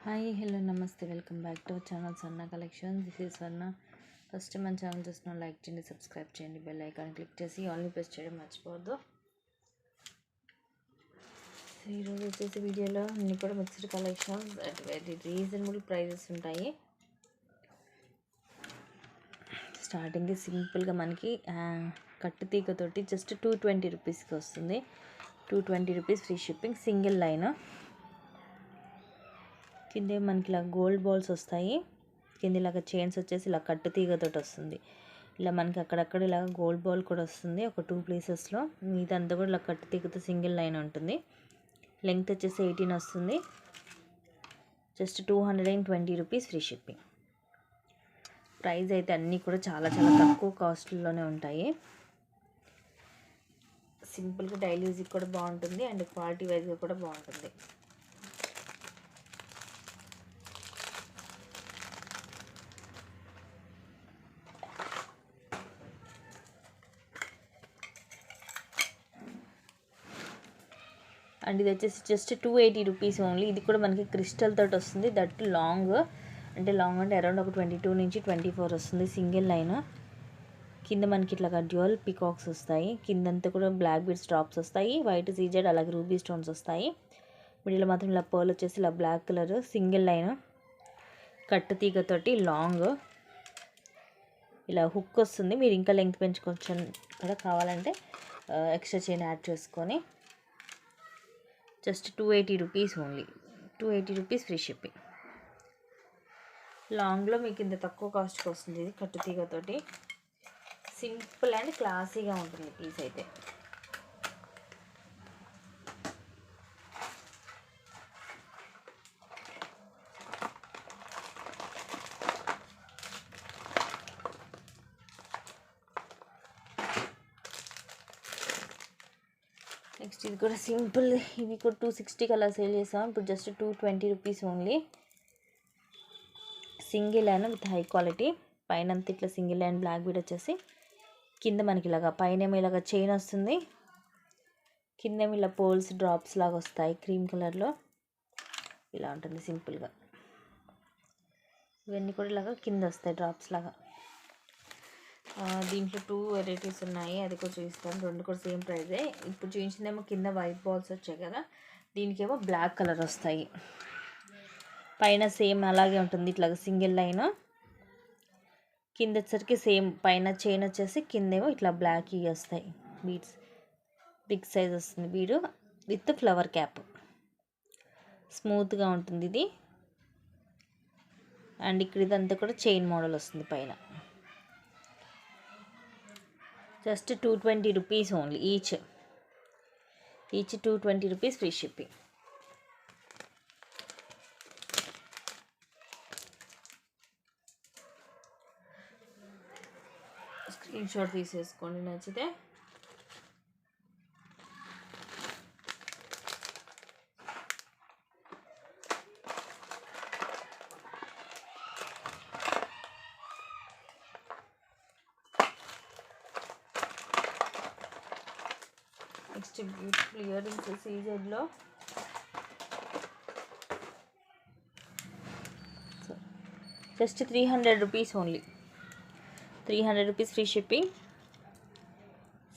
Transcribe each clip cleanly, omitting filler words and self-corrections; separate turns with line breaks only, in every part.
Hi hello నమస్తే welcome back to our channel Swarna collection. This is Swarna. First మన channel చూసిన like చేయండి, subscribe చేయండి, bell icon click చేసి ఆల్ని press చేయడం మర్చిపోవద్దు. ఈరోజు వచ్చేసి వీడియోలో అన్ని కూడా mixed collections at very reasonable prices ఉంటాయి. స్టార్టింగ్ సింపుల్గా మనకి కట్టు తీగతోటి జస్ట్ 220 రూపీస్కి వస్తుంది. 220 rupees free shipping, single line. కింద మనకి ఇలా గోల్డ్ బాల్స్ వస్తాయి. కింద ఇలాగ చైన్స్ వచ్చేసి ఇలా కట్టు తీగతోటి వస్తుంది. ఇలా మనకి అక్కడక్కడ ఇలా గోల్డ్ బాల్ కూడా వస్తుంది ఒక 2 ప్లేసెస్లో. ఇదంతా కూడా ఇలా కట్టు తీగతో సింగిల్ లైన్ ఉంటుంది. లెంగ్త్ వచ్చేసి 18 వస్తుంది. Just 220 rupees free shipping. Price అయితే అన్నీ కూడా చాలా చాలా తక్కువ కాస్ట్లోనే ఉంటాయి. సింపుల్గా డైలీ యూజ్కి కూడా బాగుంటుంది అండ్ క్వాలిటీ వైజ్గా కూడా బాగుంటుంది. అండ్ ఇది వచ్చేసి జస్ట్ 280 రూపీస్ ఓన్లీ. ఇది కూడా మనకి క్రిస్టల్ తోటి వస్తుంది. దట్ లాంగ్ అంటే అరౌండ్ ఒక 22 నుంచి 24 వస్తుంది సింగిల్ లైన్. కింద మనకి ఇట్లా డ్యూయల్ పికాక్స్ వస్తాయి. కిందంతా కూడా బ్లాక్ బీడ్స్ డ్రాప్స్ వస్తాయి. వైట్ సీజెడ్ అలాగే రూబీ స్టోన్స్ వస్తాయి. మిడిల్ మాత్రం ఇలా పర్ల్ వచ్చేసి ఇలా బ్లాక్ కలర్ సింగిల్ లైన్ కట్టు తీగతోటి లాంగ్ ఇలా హుక్ వస్తుంది. మీరు ఇంకా లెంగ్త్ పెంచుకోవచ్చు కూడా కావాలంటే ఎక్స్ట్రా చైన్ యాడ్ చేసుకొని. Just 280 rupees only. 280 rupees free shipping. లాంగ్లో మీకు ఇంత తక్కువ కాస్ట్కి వస్తుంది. ఇది కట్టు తీగతోటి సింపుల్ అండ్ క్లాసీగా ఉంటుంది పీస్ అయితే. నెక్స్ట్ ఇది కూడా సింపుల్. ఇవి కూడా 260 అలా సేల్ చేసాం. ఇప్పుడు just 220 rupees only. Single line with high quality. పైన అంతా ఇట్లా సింగిల్ లైన్ బ్లాక్ బీడ్ వచ్చేసి కింద మనకి ఇలాగా పైన ఇలాగ చైన్ వస్తుంది. కింద ఇలా పోల్స్ డ్రాప్స్ లాగా వస్తాయి క్రీమ్ కలర్లో. ఇలా ఉంటుంది సింపుల్గా. ఇవన్నీ కూడా ఇలాగా కింద వస్తాయి డ్రాప్స్ లాగా. దీంట్లో 2 వెరైటీస్ ఉన్నాయి. అది కూడా చూపిస్తాను. రెండు కూడా సేమ్ ప్రైజే. ఇప్పుడు చూపించిందేమో కింద వైట్ బాల్స్ వచ్చాయి కదా, దీనికేమో బ్లాక్ కలర్ వస్తాయి. పైన సేమ్ అలాగే ఉంటుంది ఇట్లాగ సింగిల్ లైన్. కింద వచ్చరికి సేమ్ పైన చైన్ వచ్చేసి కిందేమో ఇట్లా బ్లాక్ ఇవి వస్తాయి బీడ్స్. బిగ్ సైజ్ వస్తుంది బీడు విత్ ఫ్లవర్ క్యాప్. స్మూత్గా ఉంటుంది ఇది. అండ్ ఇక్కడ ఇదంతా కూడా చైన్ మోడల్ వస్తుంది పైన. Just 220 rupees only each 220 rupees free shipping. Screenshot తీసేసుకోండి నచ్చితే. నెక్స్ట్ బ్యూటిఫుల్ ఇయర్ రింగ్స్ సీజెడ్లో. Just 300 rupees only. 300 rupees free shipping.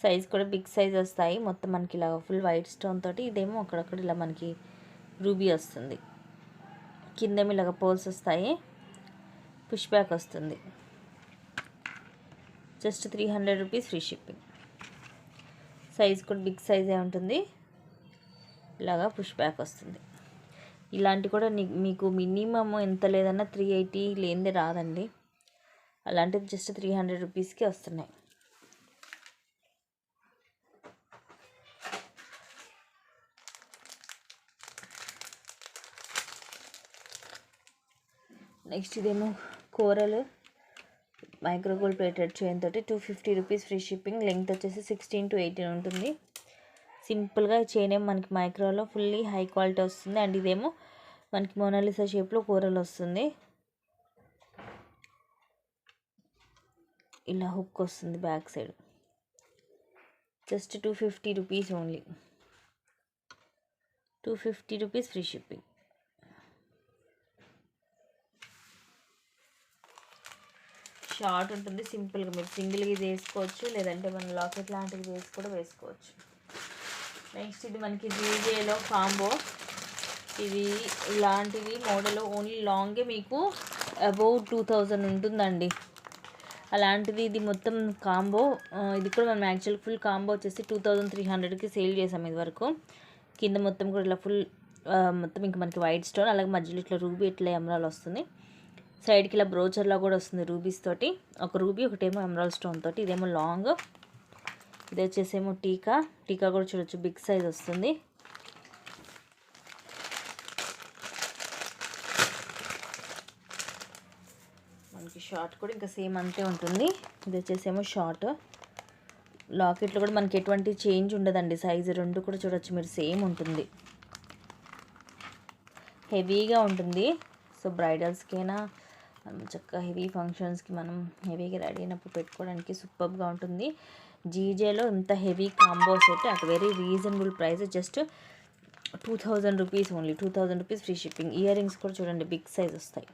Size కూడా బిగ్ సైజ్ వస్తాయి. మొత్తం మనకి ఇలా ఫుల్ వైట్ స్టోన్ తోటి. ఇదేమో అక్కడక్కడ ఇలా మనకి రూబీ వస్తుంది. కిందేమో ఇలాగ పోల్స్ వస్తాయి. పుష్ బ్యాక్ వస్తుంది. Just 300 rupees free shipping. Size కూడా బిగ్ సైజే ఉంటుంది. ఇలాగా పుష్ బ్యాక్ వస్తుంది. ఇలాంటి కూడా మీకు మినిమమ్ ఎంత లేదన్నా 380 లేనిదే రాదండి. అలాంటిది జస్ట్ 300 రూపీస్కి వస్తున్నాయి. నెక్స్ట్ ఇదేమో coral micro gold plated chain తోటి 250 రూపీస్ ఫ్రీ షిప్పింగ్. లెంగ్త్ వచ్చేసి 16 to 18 ఉంటుంది. సింపుల్గా చైన్ ఏమో మనకి మైక్రోలో ఫుల్లీ హై క్వాలిటీ వస్తుంది. అండ్ ఇదేమో మనకి మోనాలిసా షేప్లో కోరల్ వస్తుంది. ఇలా హుక్ వస్తుంది back side. Just 250 rupees only. 250 rupees free shipping. Short ఉంటుంది, సింపుల్గా మీరు సింగిల్గా ఇది వేసుకోవచ్చు, లేదంటే మనం లాకెట్ లాంటివి వేసి కూడా వేసుకోవచ్చు. నెక్స్ట్ ఇది మనకి జీజేలో కాంబో. ఇది ఇలాంటివి మోడల్ ఓన్లీ లాంగే మీకు అబౌవ్ 2000 ఉంటుందండి. అలాంటిది ఇది మొత్తం కాంబో. ఇది కూడా మనం యాక్చువల్ ఫుల్ కాంబో వచ్చేసి 2300కి సేల్ చేసాం ఇది వరకు. కింద మొత్తం కూడా ఇలా ఫుల్ మొత్తం ఇంకా మనకి వైట్ స్టోన్, అలాగే మధ్యలో ఇట్లా రూబీ ఇట్లా ఎమరాల్ వస్తుంది. సైడ్కి ఇలా బ్రోచర్లా కూడా వస్తుంది రూబీస్ తోటి. ఒక రూబీ ఒకటేమో ఎమరాల్ స్టోన్ తోటి. ఇదేమో లాంగ్, ఇది వచ్చేసేమో టీకా. టీకా కూడా చూడొచ్చు, బిగ్ సైజ్ వస్తుంది. మనకి షార్ట్ కూడా ఇంకా సేమ్ అంతే ఉంటుంది. ఇది వచ్చేసేమో షార్ట్. లాకెట్లో కూడా మనకి ఎటువంటి చేంజ్ ఉండదండి. సైజు రెండు కూడా చూడొచ్చు మీరు, సేమ్ ఉంటుంది. హెవీగా ఉంటుంది. సో బ్రైడల్స్కైనా చక్కగా హెవీ ఫంక్షన్స్కి మనం హెవీగా రెడీ అయినప్పుడు పెట్టుకోవడానికి సూపర్గా ఉంటుంది. జీజేలో ఇంత హెవీ కాంబోస్ అయితే at very reasonable price, just 2000 rupees only. 2000 rupees free shipping. Ear rings కూడా చూడండి బిగ్ సైజ్ వస్తాయి.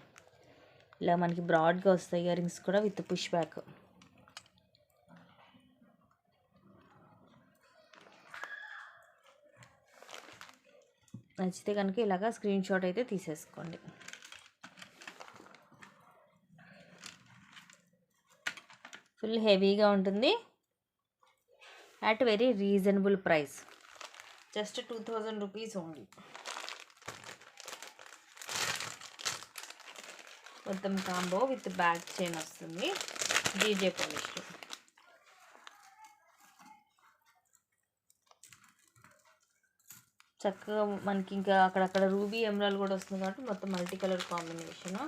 ఇలా మనకి బ్రాడ్గా వస్తాయి ఇయర్ రింగ్స్ కూడా విత్ పుష్ బ్యాక్. నచ్చితే కనుక ఇలాగా స్క్రీన్ షాట్ అయితే తీసేసుకోండి. ఫుల్ హెవీగా ఉంటుంది at very reasonable price, just 2000 rupees only. మొత్తం కాంబో విత్ బ్యాక్ చైన్ వస్తుంది జీజే పాలిష్లో. చక్కగా మనకి ఇంకా అక్కడక్కడ రూబీ ఎమరాల్ కూడా వస్తుంది కాబట్టి మొత్తం మల్టీ కలర్ కాంబినేషన్.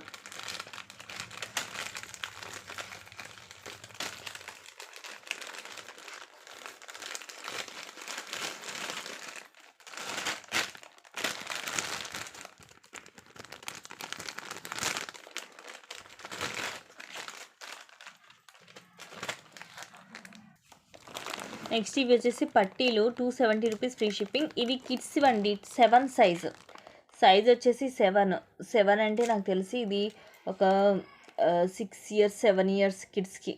నెక్స్ట్ ఇవి వచ్చేసి పట్టీలు 270 రూపీస్ ఫ్రీ షిప్పింగ్. ఇవి కిడ్స్ అండి, 7 సైజ్ వచ్చేసి 7 అంటే నాకు తెలిసి ఇది ఒక 6 ఇయర్స్ 7 ఇయర్స్ కిడ్స్కి,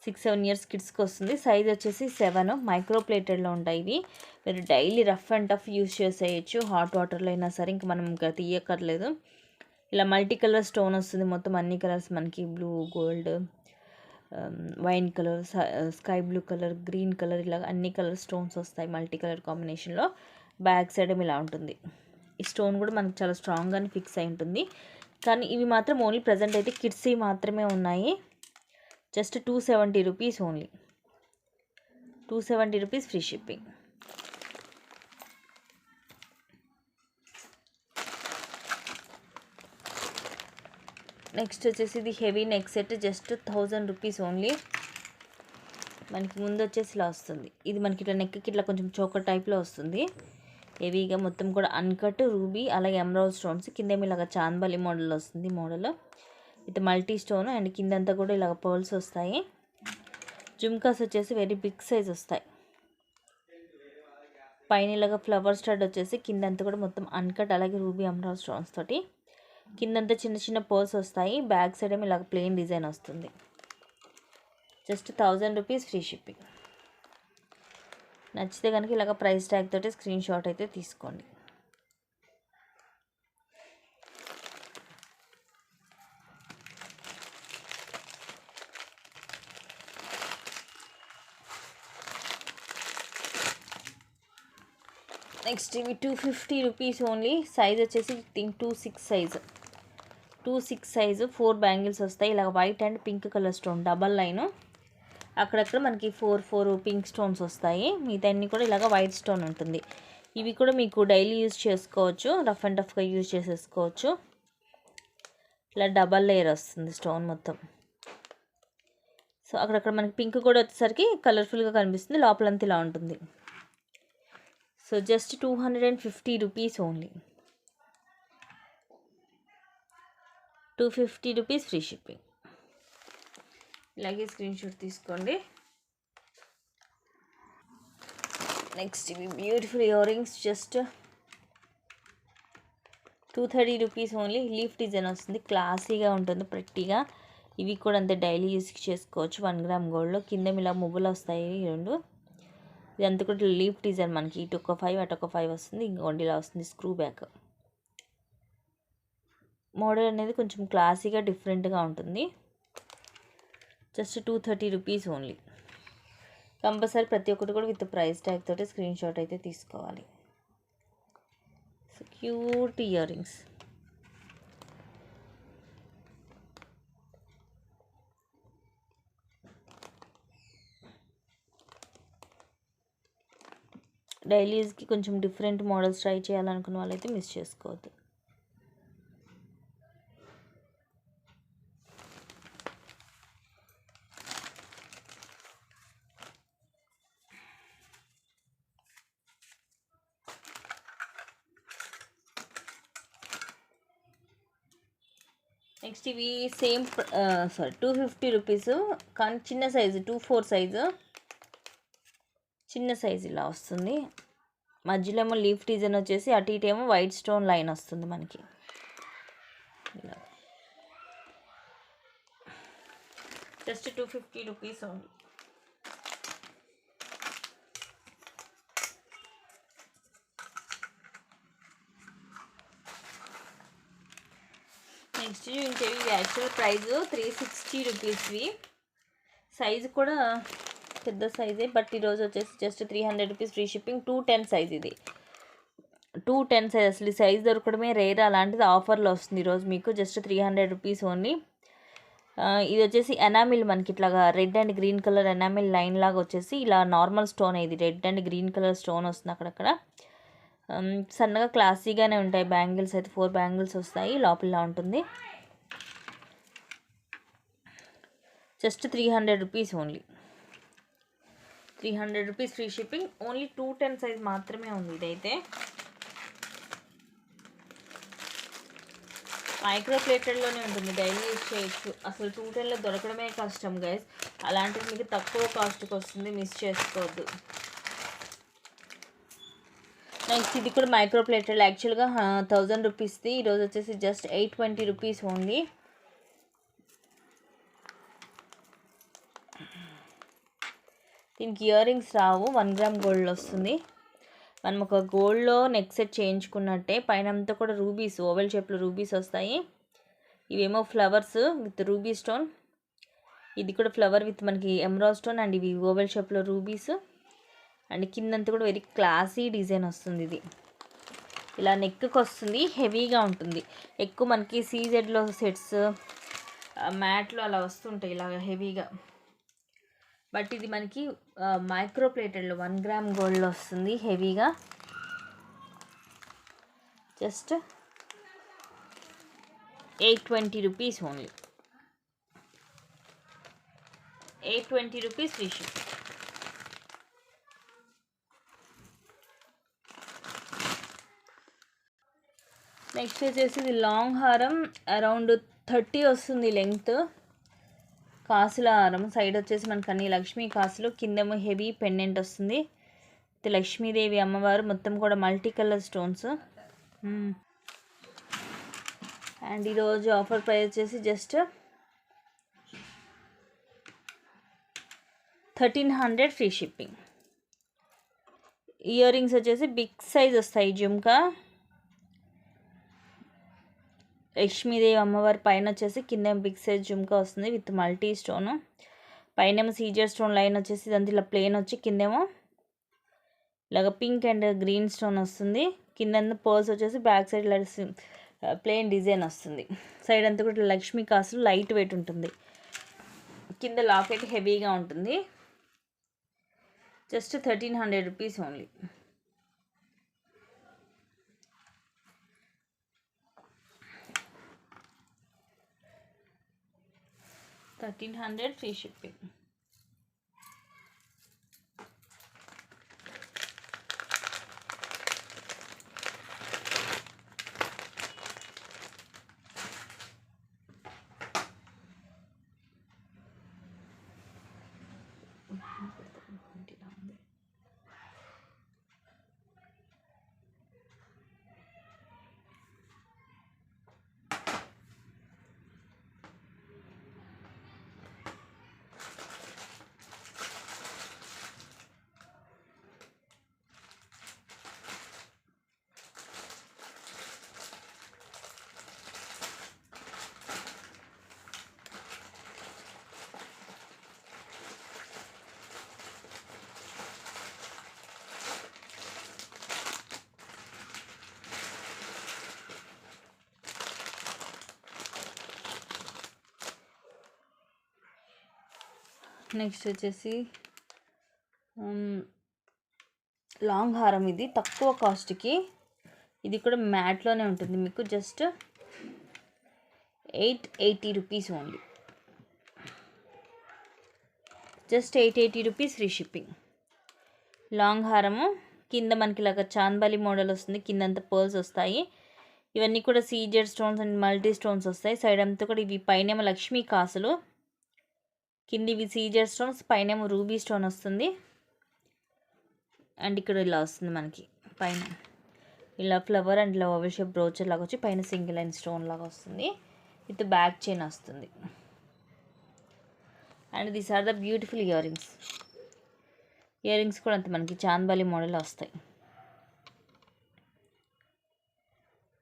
6-7 ఇయర్స్ కిడ్స్కి వస్తుంది. సైజ్ వచ్చేసి 7. మైక్రో ప్లేటెడ్లో ఉంటాయి ఇవి. మీరు daily rough and tough use చేసేయచ్చు, హాట్ వాటర్లో అయినా సరే. ఇంకా మనం ఇంకా తీయక్కర్లేదు. ఇలా మల్టీ కలర్ స్టోన్ వస్తుంది, మొత్తం అన్ని కలర్స్ మనకి blue, gold, wine colour, sky blue colour, green colour, ఇలా అన్ని కలర్ స్టోన్స్ వస్తాయి మల్టీ కలర్ కాంబినేషన్లో. బ్యాక్ సైడ్ ఇలా ఉంటుంది. ఈ స్టోన్ కూడా మనకు చాలా స్ట్రాంగ్గానే ఫిక్స్ అయి ఉంటుంది. కానీ ఇవి మాత్రం ఓన్లీ ప్రజెంట్ అయితే కిడ్స్ మాత్రమే ఉన్నాయి. Just 270 rupees only. 270 rupees free shipping. Next వచ్చేసి ఇది heavy neck set, just 1000 rupees only. మనకి ముందు వచ్చేసి ఇలా వస్తుంది. ఇది మనకి ఇట్లా నెక్కి ఇట్లా కొంచెం చోకర్ టైప్లో వస్తుంది. హెవీగా మొత్తం కూడా అన్కట్ రూబీ, అలాగే ఎమరాల్డ్ స్టోన్స్. కిందేమో ఇలాగ చాందబలి మోడల్ వస్తుంది. Model with multi stone, and కిందంతా కూడా ఇలాగ పర్ల్స్ వస్తాయి. జుమ్కాస్ వచ్చేసి వెరీ బిగ్ సైజ్ వస్తాయి. పైన ఇలాగ ఫ్లవర్ స్టడ్ వచ్చేసి కిందంతా కూడా మొత్తం అన్కట్, అలాగే రూబీ ఎమరాల్డ్ స్టోన్స్ తోటి. కిందంతా చిన్న చిన్న పర్ల్స్ వస్తాయి. బ్యాక్ సైడ్ ఏమో ఇలాగ ప్లెయిన్ డిజైన్ వస్తుంది. Just 1000 rupees free shipping. నచ్చితే కనుక ఇలాగ ప్రైస్ ట్యాగ్ తోటి స్క్రీన్ షాట్ అయితే తీసుకోండి. నెక్స్ట్ ఇవి 250 రూపీస్ ఓన్లీ. సైజ్ వచ్చేసి 26 సైజు. 26 సైజు 4 బ్యాంగిల్స్ వస్తాయి. ఇలా white and pink colour stone double line. అక్కడక్కడ మనకి 4 పింక్ స్టోన్స్ వస్తాయి. మిగతా అన్నీ కూడా ఇలాగ వైట్ స్టోన్ ఉంటుంది. ఇవి కూడా మీకు డైలీ యూజ్ చేసుకోవచ్చు, రఫ్ అండ్ టఫ్గా యూజ్ చేసేసుకోవచ్చు. ఇలా డబల్ లేయర్ వస్తుంది స్టోన్ మొత్తం. సో అక్కడక్కడ మనకి పింక్ కూడా వచ్చేసరికి కలర్ఫుల్గా కనిపిస్తుంది. లోపలంతా ఇలా ఉంటుంది. So just 250 rupees only. 250 rupees free shipping. ఇలాగే స్క్రీన్ షాట్ తీసుకోండి. నెక్స్ట్ ఇవి beautiful ear rings, just 230 rupees only. Leaf design వస్తుంది, క్లాసీగా ఉంటుంది, ప్రెట్టీగా. ఇవి కూడా అంతే డైలీ యూస్కి చేసుకోవచ్చు. 1 గ్రామ్ గోల్డ్లో కింద ఇలా మువ్వలు వస్తాయి ఈ రెండు. ఇదంతా కూడా లీఫ్ డిజైన్ మనకి ఇటు ఒక 5 అటు ఒక 5 వస్తుంది. ఇంకోటి ఇలా వస్తుంది స్క్రూ బ్యాక్. మోడల్ అనేది కొంచెం క్లాసీగా డిఫరెంట్గా ఉంటుంది. Just 230 rupees only. కంపల్సరీ ప్రతి ఒక్కటి కూడా విత్ ప్రైస్ ట్యాగ్ తోటి స్క్రీన్ షాట్ అయితే తీసుకోవాలి. So cute earrings. Daily యూస్కి కొంచెం డిఫరెంట్ మోడల్స్ ట్రై చేయాలనుకున్న వాళ్ళైతే మిస్ చేసుకోవద్దు. నెక్స్ట్ ఇవి సేమ్ 250 రూపీస్ కానీ చిన్న సైజు 2/4 సైజు, చిన్న సైజు ఇలా వస్తుంది. మధ్యలో ఏమో లీఫ్ డిజైన్ వచ్చేసి అటు ఇటు ఏమో వైట్ స్టోన్ లైన్ వస్తుంది మనకి. ఇలా జస్ట్ 250 రూపీస్ ఓన్లీ. నెక్స్ట్ ఇంకేవి యాక్చువల్ ప్రైస్ 360 రూపీస్వి. సైజు కూడా పెద్ద సైజే, బట్ ఈరోజు వచ్చేసి just 300 rupees free shipping. 210 size ఇది. 210 సైజ్ అసలు ఈ సైజ్ దొరకడమే రేర్, అలాంటిది ఆఫర్లో వస్తుంది ఈరోజు మీకు. Just 300 rupees only. ఇది వచ్చేసి ఎనామిల్ మనకి ఇట్లాగా red and green colour enamel line లాగా వచ్చేసి ఇలా నార్మల్ స్టోన్. ఇది red and green colour stone వస్తుంది అక్కడక్కడ. సన్నగా క్లాసీగానే ఉంటాయి బ్యాంగిల్స్ అయితే. 4 బ్యాంగిల్స్ వస్తాయి, లోపల ఉంటుంది. Just 300 rupees only. 300 rupees free shipping. Only 210 size మాత్రమే ఉంది ఇదైతే. మైక్రో ప్లేటెడ్లోనే ఉంటుంది, డైలీ యూజ్ చేయొచ్చు. అసలు 210లో దొరకడమే కష్టం గైస్. అలాంటిది మీకు తక్కువ కాస్ట్కి వస్తుంది, మిస్ చేసుకోవద్దు. నెక్స్ట్ ఇది కూడా మైక్రో ప్లేటెడ్. యాక్చువల్గా 1000 రూపీస్ది, ఈరోజు వచ్చేసి జస్ట్ 820 రూపీస్ ఓన్లీ. దీనికి ఇయర్ రింగ్స్ రావు, 1 గ్రామ్ గోల్డ్ వస్తుంది. మనం ఒక గోల్డ్లో నెక్ సెట్ చేయించుకున్నట్టే. పైన అంతా కూడా రూబీస్, ఓవెల్ షేప్లో రూబీస్ వస్తాయి. ఇవేమో ఫ్లవర్స్ విత్ రూబీ స్టోన్. ఇది కూడా ఫ్లవర్ విత్ మనకి ఎమరాల్డ్ స్టోన్. అండ్ ఇవి ఓవెల్ షేప్లో రూబీస్. అండ్ కిందంతా కూడా వెరీ క్లాసీ డిజైన్ వస్తుంది. ఇది ఇలా నెక్కి వస్తుంది, హెవీగా ఉంటుంది. ఎక్కువ మనకి సీజెడ్లో సెట్స్ మ్యాట్లో అలా వస్తుంటాయి ఇలా హెవీగా. బట్ ఇది మనకి మైక్రో ప్లేటెడ్లో 1 గ్రామ్ గోల్డ్లో వస్తుంది హెవీగా. Just 820 rupees only. 820 rupees free shipping. Next వచ్చేసి ఇది లాంగ్ హారం, అరౌండ్ 30 వస్తుంది లెంగ్త్. కాసుల హారం. సైడ్ వచ్చేసి మనకు అన్ని లక్ష్మీ కాసులు, కిందేమో హెవీ పెండెంట్ వస్తుంది. ఇది లక్ష్మీదేవి అమ్మవారు, మొత్తం కూడా మల్టీ కలర్ స్టోన్స్. అండ్ ఈరోజు ఆఫర్ ప్రైస్ వచ్చేసి just 1300 free shipping. Ear rings వచ్చేసి బిగ్ సైజ్ వస్తాయి. జుమ్కా లక్ష్మీదేవి అమ్మవారి పైన వచ్చేసి కింద బిగ్ సైజ్ జుమ్కా వస్తుంది విత్ మల్టీ స్టోన్. పైనేమో సీజర్ స్టోన్ లైన్ వచ్చేసి ఇదంతా ఇలా ప్లెయిన్ వచ్చి కిందేమో ఇలాగ పింక్ అండ్ గ్రీన్ స్టోన్ వస్తుంది. కింద పర్ల్స్ వచ్చేసి బ్యాక్ సైడ్ ఇలా ప్లెయిన్ డిజైన్ వస్తుంది. సైడ్ అంతా కూడా లక్ష్మీ కాసులు, లైట్ వెయిట్ ఉంటుంది. కింద లాకెట్ హెవీగా ఉంటుంది. Just 1300 rupees only. 1300 free shipping. Next వచ్చేసి లాంగ్ హారం. ఇది తక్కువ కాస్ట్కి, ఇది కూడా మ్యాట్లోనే ఉంటుంది. మీకు just 880 rupees only. Just 880 rupees free shipping. Long హారము కింద మనకి ఇలాగ చాందబాలి మోడల్ వస్తుంది, కిందంతా పర్ల్స్ వస్తాయి. ఇవన్నీ కూడా CZ stones and multi stones వస్తాయి. సైడ్ అంతా కూడా ఇవి పైనేమో లక్ష్మీ కాసులు, కింద ఇవి సీజెడ్ స్టోన్స్, పైనేమో రూబీ స్టోన్ వస్తుంది. అండ్ ఇక్కడ ఇలా వస్తుంది మనకి పైన ఇలా ఫ్లవర్ అండ్ ఇలా ఓవల్ షేప్ బ్రోచర్ లాగా వచ్చి పైన సింగిల్ లైన్ స్టోన్ లాగా వస్తుంది. విత్ బ్యాక్ చైన్ వస్తుంది. And these are the beautiful earrings. Earrings కూడా అంతే మనకి చాందబాలి మోడల్ వస్తాయి.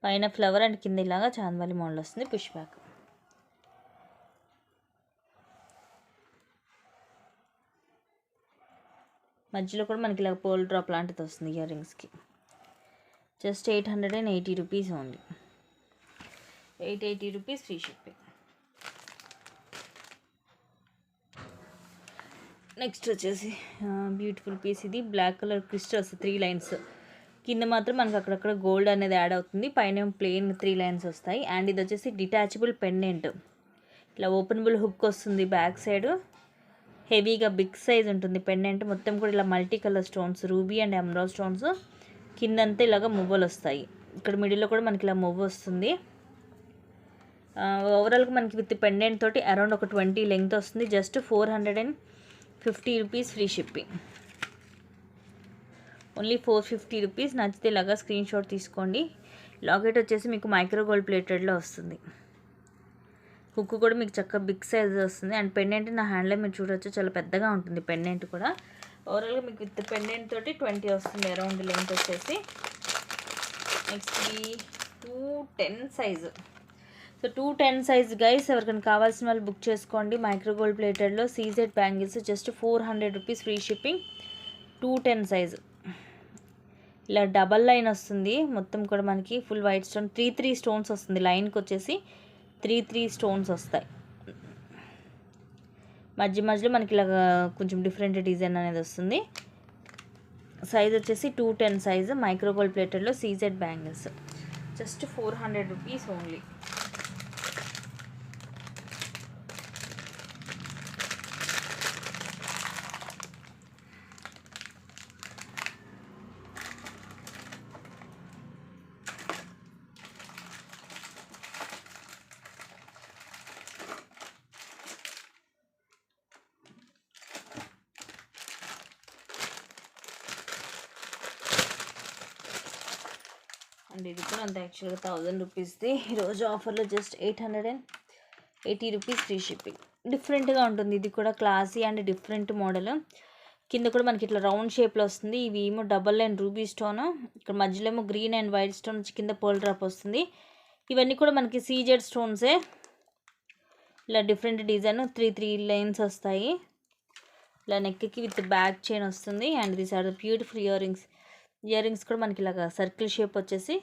పైన ఫ్లవర్ అండ్ కింద ఇలాగా చాందబాలి మోడల్ వస్తుంది. Push back. మధ్యలో కూడా మనకి ఇలా పోల్ డ్రాప్ లాంటిది వస్తుంది ఇయర్ రింగ్స్కి. Just 880 rupees only. 880 rupees free shipping. Next వచ్చేసి బ్యూటిఫుల్ పీస్. ఇది బ్లాక్ కలర్ క్రిస్టల్స్ 3 లైన్స్. కింద మాత్రం మనకు అక్కడక్కడ గోల్డ్ అనేది యాడ్ అవుతుంది. పైన ప్లెయిన్ 3 లైన్స్ వస్తాయి. అండ్ ఇది వచ్చేసి డిటాచబుల్ పెండెంట్. ఇలా ఓపెనబుల్ హుక్ వస్తుంది బ్యాక్ సైడ్. హెవీగా బిగ్ సైజ్ ఉంటుంది పెండెంట్. మొత్తం కూడా ఇలా multi colour stones, ruby and emerald stones. కిందంతా ఇలాగ మువ్వలు వస్తాయి. ఇక్కడ మిడిల్లో కూడా మనకి ఇలా మువ్వ వస్తుంది. ఓవరాల్గా మనకి విత్ పెండెంట్ తోటి అరౌండ్ ఒక 20 లెంగ్త్ వస్తుంది. Just 450 rupees free shipping. Only 450 rupees. నచ్చితే ఇలాగా స్క్రీన్ షాట్ తీసుకోండి. లాకెట్ వచ్చేసి మీకు మైక్రో గోల్డ్ ప్లేటెడ్లో వస్తుంది. హుక్ కూడా మీకు చక్కగా బిగ్ సైజ్ వస్తుంది. అండ్ పెండెంట్ నా హ్యాండ్లో మీరు చూడొచ్చు, చాలా పెద్దగా ఉంటుంది పెండెంట్ కూడా. ఓవరాల్గా మీకు విత్ పెండెంట్ తోటి 20 వస్తుంది అరౌండ్ లెంగ్త్ వచ్చేసి. Next 210 size. So 210 size guys, ఎవరికైనా కావాల్సిన వాళ్ళు బుక్ చేసుకోండి. మైక్రో గోల్డ్ ప్లేటెడ్లో CZ bangles just 400 rupees free shipping. 210 size. ఇలా డబల్ లైన్ వస్తుంది. మొత్తం కూడా మనకి ఫుల్ వైట్ స్టోన్ 3 స్టోన్స్ వస్తుంది. లైన్కి వచ్చేసి 3 స్టోన్స్ వస్తాయి. మధ్యలో మనకి ఇలా కొంచెం డిఫరెంట్ డిజైన్ అనేది వస్తుంది. సైజ్ వచ్చేసి 210 సైజు. మైక్రో గోల్డ్ ప్లేటెడ్లో CZ bangles just 400 rupees only. And ఇది కూడా అంత యాక్చువల్గా 1000 రూపీస్ది. ఈరోజు ఆఫర్లో జస్ట్ 880 రూపీస్ ఫ్రీ షిప్పింగ్. డిఫరెంట్గా ఉంటుంది. ఇది కూడా క్లాసీ అండ్ డిఫరెంట్ మోడల్. కింద కూడా మనకి ఇట్లా రౌండ్ షేప్లో వస్తుంది. ఇవి ఏమో డబల్ లైన్ రూబీ స్టోన్, ఇక్కడ మధ్యలో ఏమో గ్రీన్ అండ్ వైట్ స్టోన్, కింద పోల్ డ్రాప్ వస్తుంది. ఇవన్నీ కూడా మనకి సీజెడ్ స్టోన్సే. ఇలా డిఫరెంట్ డిజైన్ 3 లైన్స్ వస్తాయి. ఇలా నెక్కి విత్ బ్యాక్ చైన్ వస్తుంది. And these are the beautiful earrings. Earrings కూడా మనకి ఇలాగ సర్కిల్ షేప్ వచ్చేసి,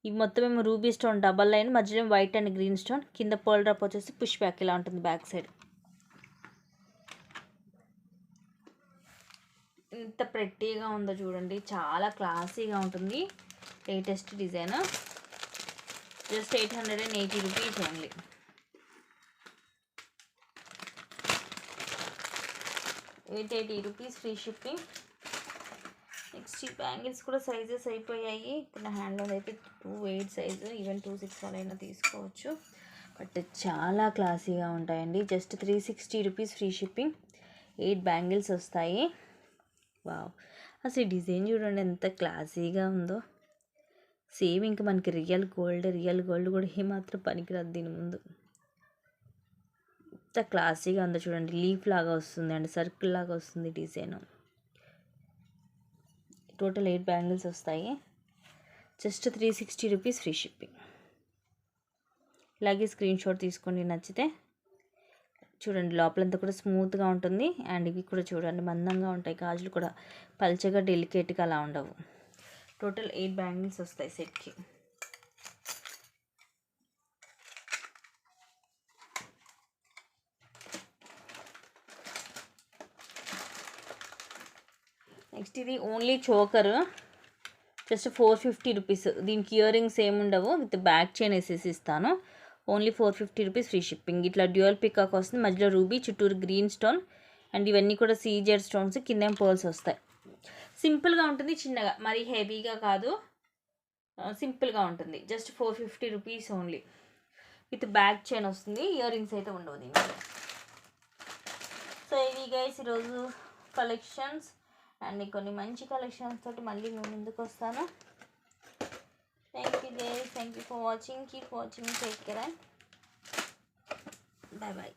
ఇవి మొత్తం ఏమో రూబీ స్టోన్ డబల్ లైన్, మధ్యలో వైట్ అండ్ గ్రీన్ స్టోన్, కింద పోల్ డ్రాప్ వచ్చేసి పుష్ బ్యాక్ ఇలా ఉంటుంది బ్యాక్ సైడ్. ఎంత ప్రెట్టీగా ఉందో చూడండి, చాలా క్లాసీగా ఉంటుంది. Latest design. Just 880 rupees only. ₹880 free shipping. Next ఈ బ్యాంగిల్స్ కూడా సైజెస్ అయిపోయాయి. ఇప్పుడు నా హ్యాండ్లో అయితే 28 సైజు, ఈవెన్ 26 వాళ్ళైనా తీసుకోవచ్చు. బట్ చాలా క్లాసీగా ఉంటాయండి. Just 360 rupees free shipping. 8 bangles వస్తాయి. వావ్, అసలు డిజైన్ చూడండి ఎంత క్లాసీగా ఉందో. సేమ్ ఇంకా మనకి రియల్ గోల్డ్ కూడా ఏమాత్రం పనికిరాదు దీని ముందు. ఎంత క్లాసీగా ఉందో చూడండి. లీఫ్ లాగా వస్తుంది అండ్ సర్కిల్ లాగా వస్తుంది డిజైన్. టోటల్ 8 బ్యాంగిల్స్ వస్తాయి. Just 360 rupees free shipping. ఇలాగే స్క్రీన్ షాట్ తీసుకోండి నచ్చితే. చూడండి లోపలంతా కూడా స్మూత్గా ఉంటుంది. అండ్ ఇవి కూడా చూడండి మందంగా ఉంటాయి. గాజులు కూడా పల్చగా డెలికేట్గా అలా ఉండవు. టోటల్ 8 బ్యాంగిల్స్ వస్తాయి సెట్కి. నెక్స్ట్ ఇది ఓన్లీ చోకర్, జస్ట్ 450 రూపీస్. దీనికి ఇయర్ రింగ్స్ ఏముండవు, విత్ బ్యాక్ చైన్ వేసేసి ఇస్తాను. Only 450 rupees free shipping. ఇట్లా డ్యూయల్ పికాక్ వస్తుంది, మధ్యలో రూబీ, చుట్టూరు గ్రీన్ స్టోన్, అండ్ ఇవన్నీ కూడా సీజెడ్ స్టోన్స్, కింద పర్ల్స్ వస్తాయి. సింపుల్గా ఉంటుంది, చిన్నగా, మరి హెవీగా కాదు, సింపుల్గా ఉంటుంది. Just 450 rupees only, with back chain వస్తుంది. ఇయర్ రింగ్స్ అయితే ఉండవు దీనికి. సో ఇవి గైస్ ఈరోజు కలెక్షన్స్, అండ్ కొన్ని మంచి కలెక్షన్స్ తోటి మళ్ళీ మేము ముందుకు వస్తాను. Thank you guys, thank you for watching, keep watching, take care and bye bye.